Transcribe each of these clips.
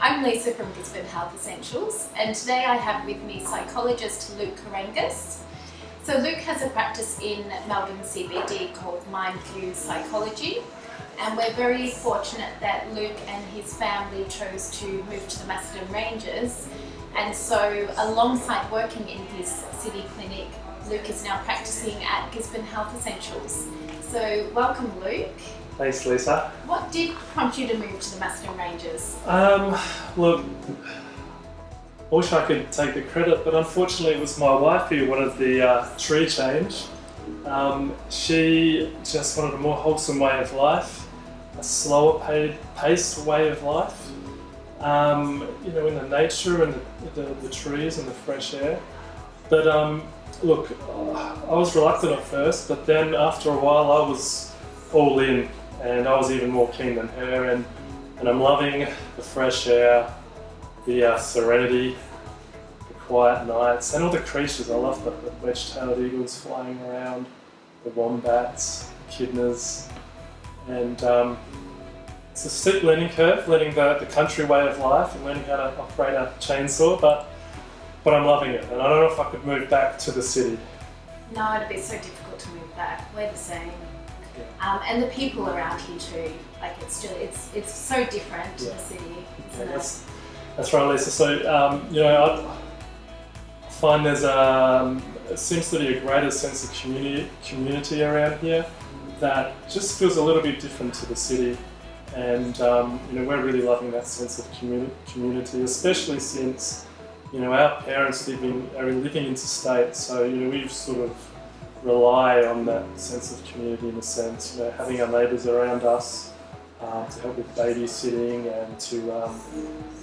I'm Leisa from Gisborne Health Essentials, and today I have with me psychologist Luke Carrangis. So Luke has a practice in Melbourne CBD called Mindview Psychology, and we're very fortunate that Luke and his family chose to move to the Macedon Ranges, and so alongside working in his city clinic, Luke is now practicing at Gisborne Health Essentials. So welcome, Luke. Thanks, Lisa. What did prompt you to move to the Macedon Ranges? Look, I wish I could take the credit, but unfortunately it was my wife who wanted the tree change. She just wanted a more wholesome way of life, a slower paced way of life, in the nature and the trees and the fresh air. But look, I was reluctant at first, but then after a while I was all in. And I was even more keen than her, and I'm loving the fresh air, the serenity, the quiet nights, and all the creatures. I love the wedge-tailed eagles flying around, the wombats, echidnas, and it's a steep learning curve, learning the country way of life and learning how to operate a chainsaw, but I'm loving it, and I don't know if I could move back to the city. No, it'd be so difficult to move back. We're the same. And the people around here too, like it's so different to the city, isn't it? That's right, Lisa. So I find there seems to be a greater sense of community around here that just feels a little bit different to the city, and we're really loving that sense of community, especially since our parents are living interstate, so we sort of rely on that sense of community in a sense, having our neighbours around us to help with babysitting and to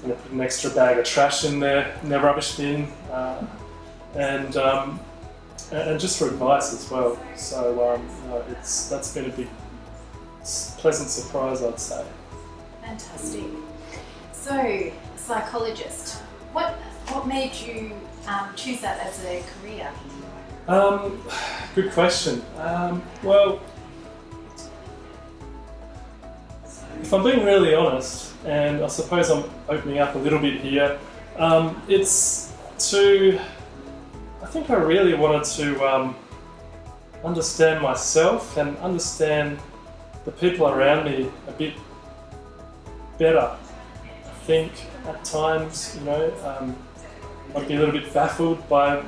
put an extra bag of trash in their rubbish bin, and just for advice as well. So that's been a big pleasant surprise, I'd say. Fantastic. So, psychologist, what made you choose that as a career? Good question. Well, if I'm being really honest, and I suppose I'm opening up a little bit here, I think I really wanted to understand myself and understand the people around me a bit better. I think at times, I'd be a little bit baffled by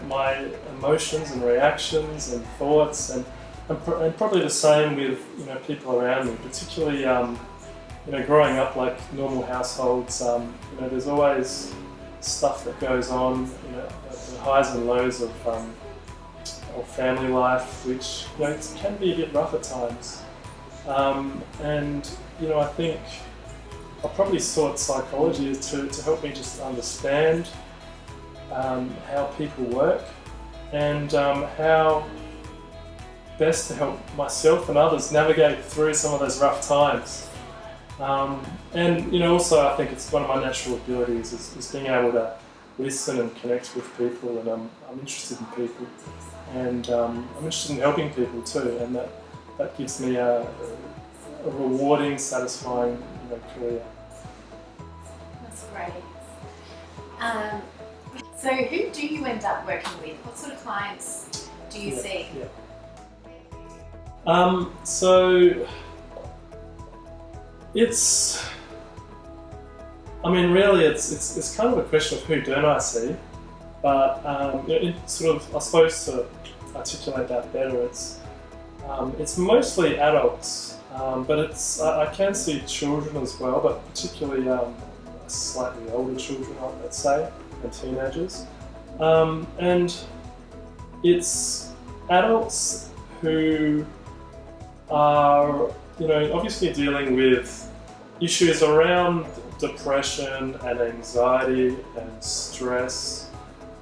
my emotions and reactions and thoughts, and probably the same with people around me, particularly growing up like normal households. There's always stuff that goes on, the highs and lows of family life, which it can be a bit rough at times. I think I probably sought psychology to help me just understand how people work, and how best to help myself and others navigate through some of those rough times. Also I think it's one of my natural abilities is being able to listen and connect with people, and I'm interested in people, and I'm interested in helping people too, and that gives me a rewarding, satisfying career. That's great. So who do you end up working with? What sort of clients do you see? So it's kind of a question of who don't I see, but I suppose to articulate that better, it's mostly adults, but I can see children as well, but particularly slightly older children, let's say, and teenagers, and it's adults who are obviously dealing with issues around depression and anxiety and stress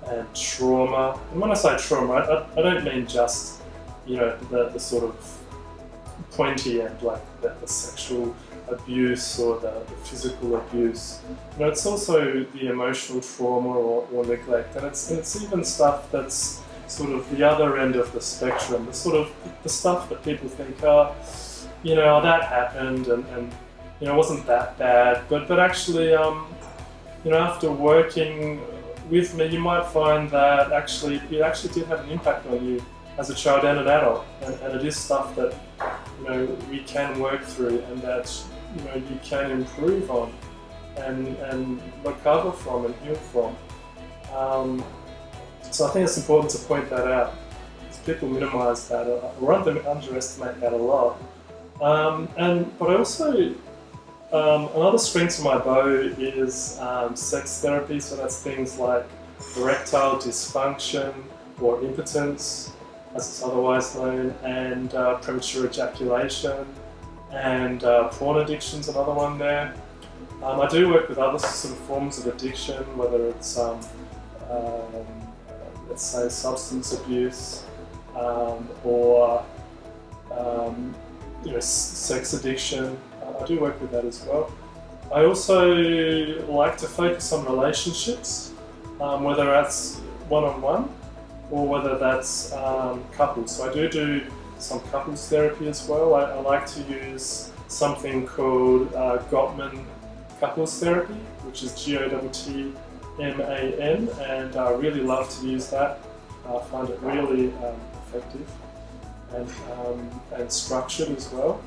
and trauma. And when I say trauma, I don't mean just the sort of pointy end, like the sexual abuse or the physical abuse. It's also the emotional trauma or neglect, and it's even stuff that's sort of the other end of the spectrum, the stuff that people think, that happened, and you know, it wasn't that bad. But actually, you know, after working with me, you might find that actually it actually did have an impact on you as a child and an adult, and it is stuff that, you know, we can work through and that, you know, you can improve on and recover from and heal from. So I think it's important to point that out, because people minimise that or underestimate that a lot. But I also, another string to my bow is sex therapy, so that's things like erectile dysfunction or impotence, as it's otherwise known, and premature ejaculation, and porn addiction's another one there. I do work with other sort of forms of addiction, whether it's let's say substance abuse, or you know, sex addiction. I do work with that as well. I also like to focus on relationships, whether that's one-on-one or whether that's couples. So I do some couples therapy as well. I like to use something called Gottman couples therapy, which is Gottman, and I really love to use that. I find it really effective and structured as well.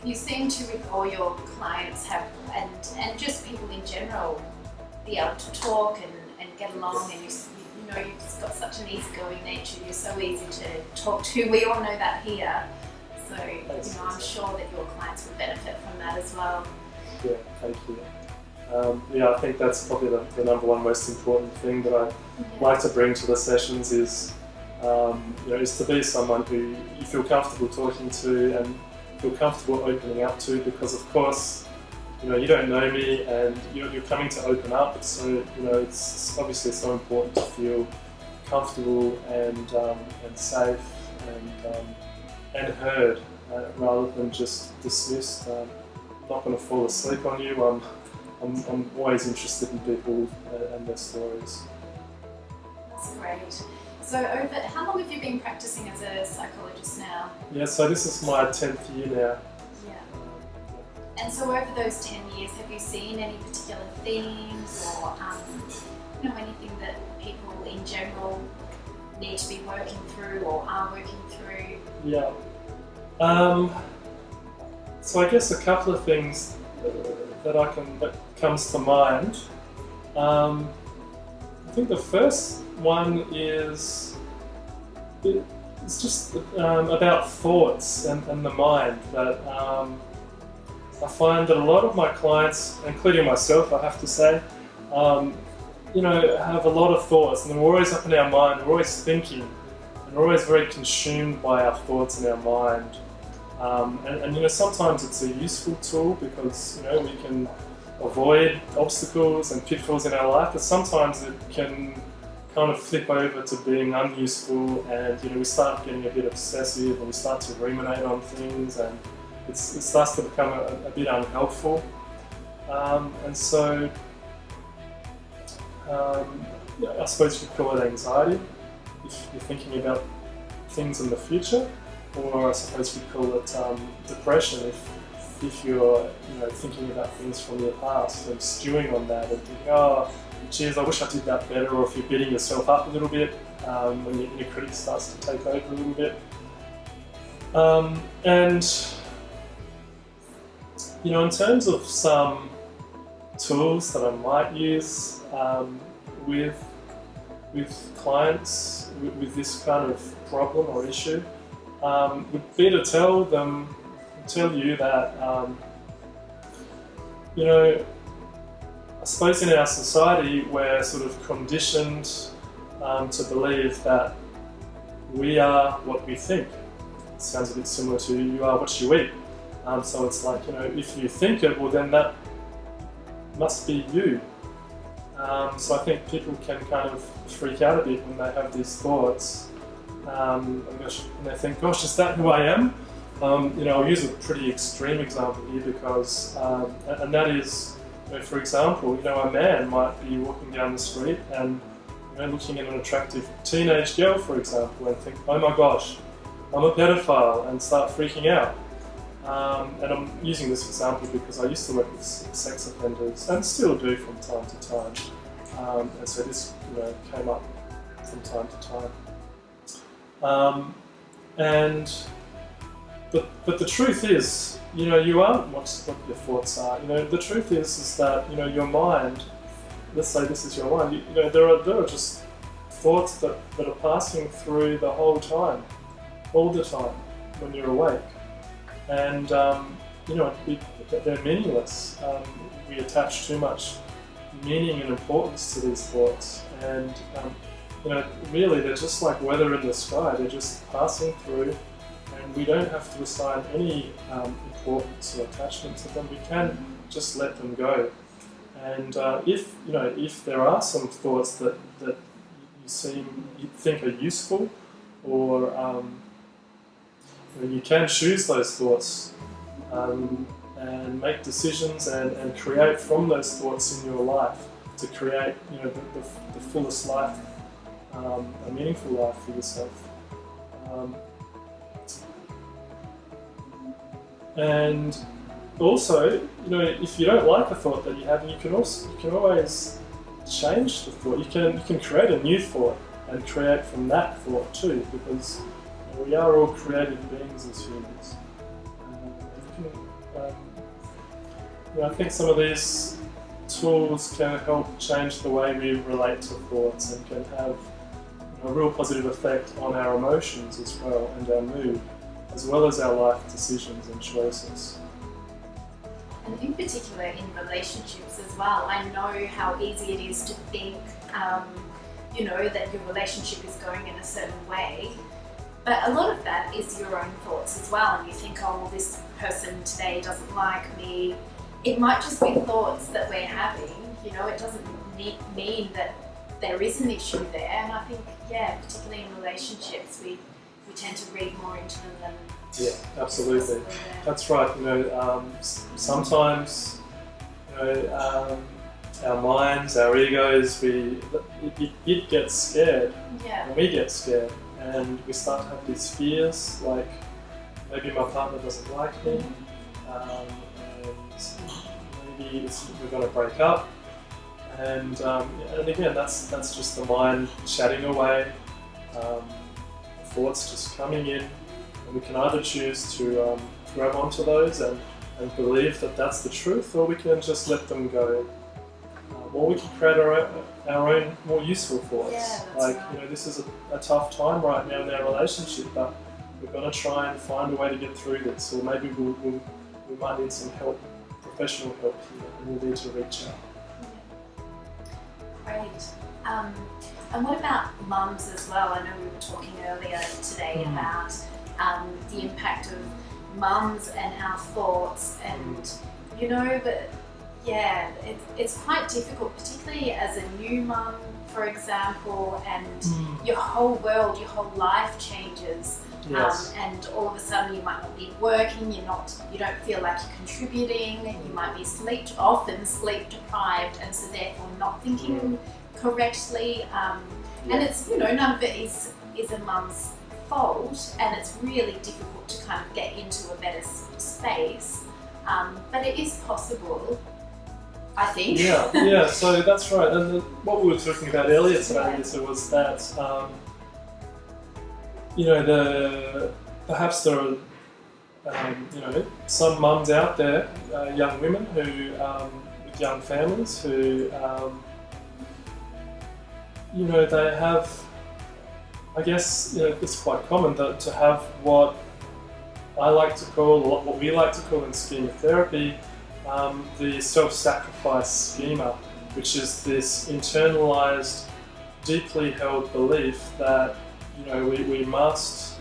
You seem to, with all your clients, have, and just people in general, be able to talk and get along, and you know, you've got such an easygoing nature. You're so easy to talk to. We all know that here. So, you know, I'm sure that your clients would benefit from that as well. Yeah, thank you. Yeah, I think that's probably the number one most important thing that I like to bring to the sessions is, you know, is to be someone who you feel comfortable talking to and feel comfortable opening up to, because of course, you know, you don't know me and you're coming to open up, so, you know, it's obviously so important to feel comfortable and safe and heard, rather than just dismissed. I'm not going to fall asleep on you. I'm always interested in people and their stories. That's great. So how long have you been practicing as a psychologist now? Yeah, so this is my 10th year now. Yeah. And so over those 10 years, have you seen any particular themes or you know, anything that people in general need to be working through or are working through? Yeah. So I guess a couple of things that comes to mind. I think the first one is it's just about thoughts and the mind. That I find that a lot of my clients, including myself, I have to say, you know, have a lot of thoughts, and we're always up in our mind. We're always thinking, and we're always very consumed by our thoughts in our mind. And you know, sometimes it's a useful tool because, you know, we can avoid obstacles and pitfalls in our life, but sometimes it can kind of flip over to being unuseful, and, you know, we start getting a bit obsessive and we start to ruminate on things, and it starts to become a bit unhelpful. And so I suppose you could call it anxiety if you're thinking about things in the future, or I suppose you'd call it depression if you're, you know, thinking about things from your past and stewing on that and thinking, oh, geez, I wish I did that better, or if you're beating yourself up a little bit when your inner critic starts to take over a little bit. And, you know, in terms of some tools that I might use with clients with this kind of problem or issue, would be to tell you that, you know, I suppose in our society we're sort of conditioned to believe that we are what we think. It sounds a bit similar to you are what you eat. So it's like, you know, if you think it, well then that must be you. So I think people can kind of freak out a bit when they have these thoughts. And they think, gosh, is that who I am? You know, I'll use a pretty extreme example here because, and that is, you know, for example, you know, a man might be walking down the street and, you know, looking at an attractive teenage girl, for example, and think, oh my gosh, I'm a pedophile, and start freaking out. And I'm using this example because I used to work with sex offenders and still do from time to time. And so this, came up from time to time. But the truth is, you aren't what your thoughts are. The truth is that your mind. Let's say this is your mind. There are just thoughts that are passing through the whole time, all the time, when you're awake. And they're meaningless. We attach too much meaning and importance to these thoughts, and really they're just like weather in the sky. They're just passing through, and we don't have to assign any importance or attachment to them. We can just let them go. And if there are some thoughts that you think are useful, or you can choose those thoughts and make decisions and create from those thoughts in your life to create the fullest life, a meaningful life for yourself. And also, if you don't like a thought that you have, you can always change the thought. You can create a new thought and create from that thought too, because we are all creative beings as humans. I think some of these tools can help change the way we relate to thoughts and can have a real positive effect on our emotions as well, and our mood, as well as our life decisions and choices. And in particular in relationships as well, I know how easy it is to think, that your relationship is going in a certain way. But a lot of that is your own thoughts as well, and you think, oh, well, this person today doesn't like me. It might just be thoughts that we're having, it doesn't mean that there is an issue there. And I think, particularly in relationships, we tend to read more into them than... Yeah, absolutely. That's right. Sometimes, our minds, our egos, it gets scared, and we get scared. And we start to have these fears, like maybe my partner doesn't like me, and maybe we're going to break up. And again, that's just the mind chatting away, thoughts just coming in, and we can either choose to grab onto those and believe that that's the truth, or we can just let them go. Or we can create our own more useful thoughts. Yeah, like, right. This is a tough time right now in our relationship, but we're going to try and find a way to get through this. Or maybe we might need some help, professional help here, and we'll need to reach out. Yeah. Great. And what about mums as well? I know we were talking earlier today about the impact of mums and our thoughts, and but it's quite difficult, particularly as a new mum, for example, and your whole world, your whole life changes. Yes. And all of a sudden you might not be working, you don't feel like you're contributing, you might be often sleep deprived, and so therefore not thinking correctly. And it's, none of it is a mum's fault, and it's really difficult to kind of get into a better space. But it is possible, I think. Yeah, so that's right. And what we were talking about earlier today, Lisa, was that, perhaps there are, some mums out there, young women who, with young families who, they have, I guess, it's quite common to have what I like to call, what we like to call in schema therapy, the self-sacrifice schema, which is this internalized, deeply held belief that we must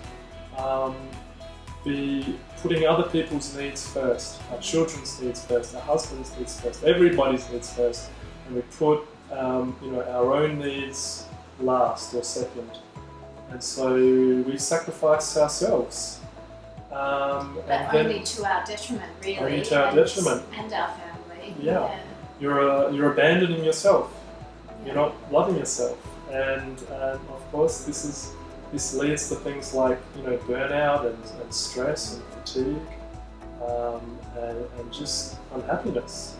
be putting other people's needs first, our children's needs first, our husband's needs first, everybody's needs first, and we put our own needs last or second, and so we sacrifice ourselves. But only to our detriment, really. Only to our detriment. And our family. Yeah. You're abandoning yourself. You're not loving yourself, and of course this leads to things like burnout and stress and fatigue, and just unhappiness.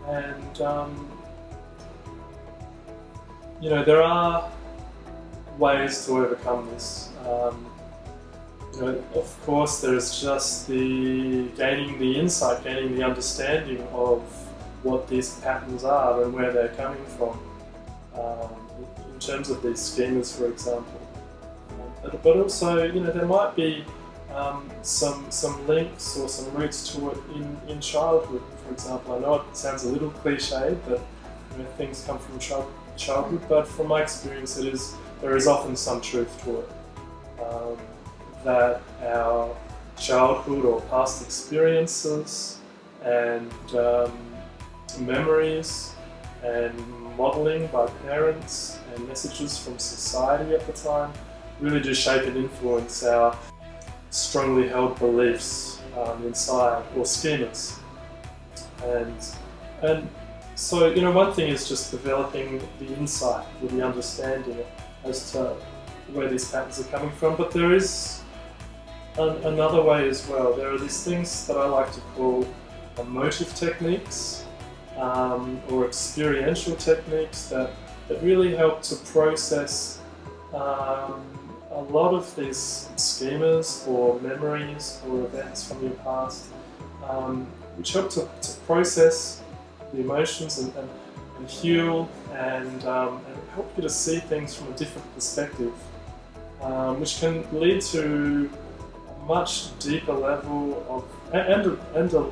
And there are ways to overcome this. Of course, there's just gaining the insight, gaining the understanding of what these patterns are and where they're coming from, in terms of these schemas, for example. But also, there might be some links or some roots to it in childhood, for example. I know it sounds a little cliched that things come from childhood, but from my experience, there is often some truth to it. That our childhood or past experiences and memories and modelling by parents and messages from society at the time really do shape and influence our strongly held beliefs inside, or schemas. And so, one thing is just developing the insight or the understanding as to where these patterns are coming from, but there is another way as well. There are these things that I like to call emotive techniques or experiential techniques that really help to process a lot of these schemas or memories or events from your past, which help to process the emotions and heal and help you to see things from a different perspective, which can lead to a much deeper level of and a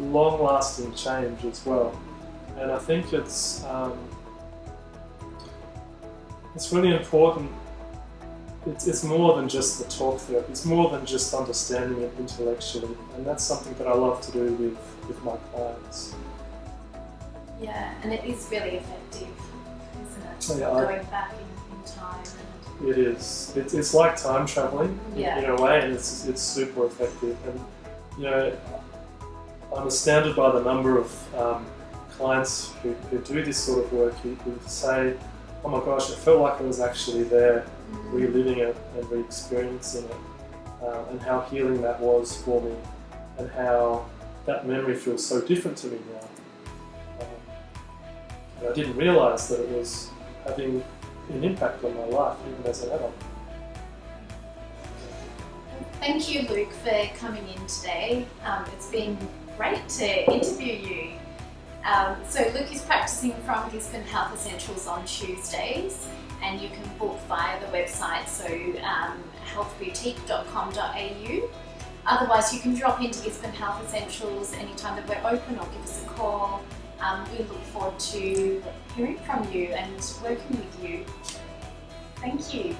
long-lasting change as well. And I think it's really important. It's more than just the talk therapy. It's more than just understanding it intellectually, and that's something that I love to do with my clients. Yeah, and it is really effective, isn't it? Yeah, going back in time. It is. It's like time traveling in a way, and it's super effective. And I'm astounded by the number of clients who do this sort of work who say, "Oh my gosh, it felt like I was actually there, reliving it and re-experiencing it, and how healing that was for me, and how that memory feels so different to me now." And I didn't realise that it was having an impact on my life, even as an adult. Thank you, Luke, for coming in today. It's been great to interview you. So Luke is practicing from Gisborne Health Essentials on Tuesdays, and you can book via the website, so healthboutique.com.au. Otherwise, you can drop into Gisborne Health Essentials anytime that we're open, or give us a call. We look forward to hearing from you and working with you. Thank you.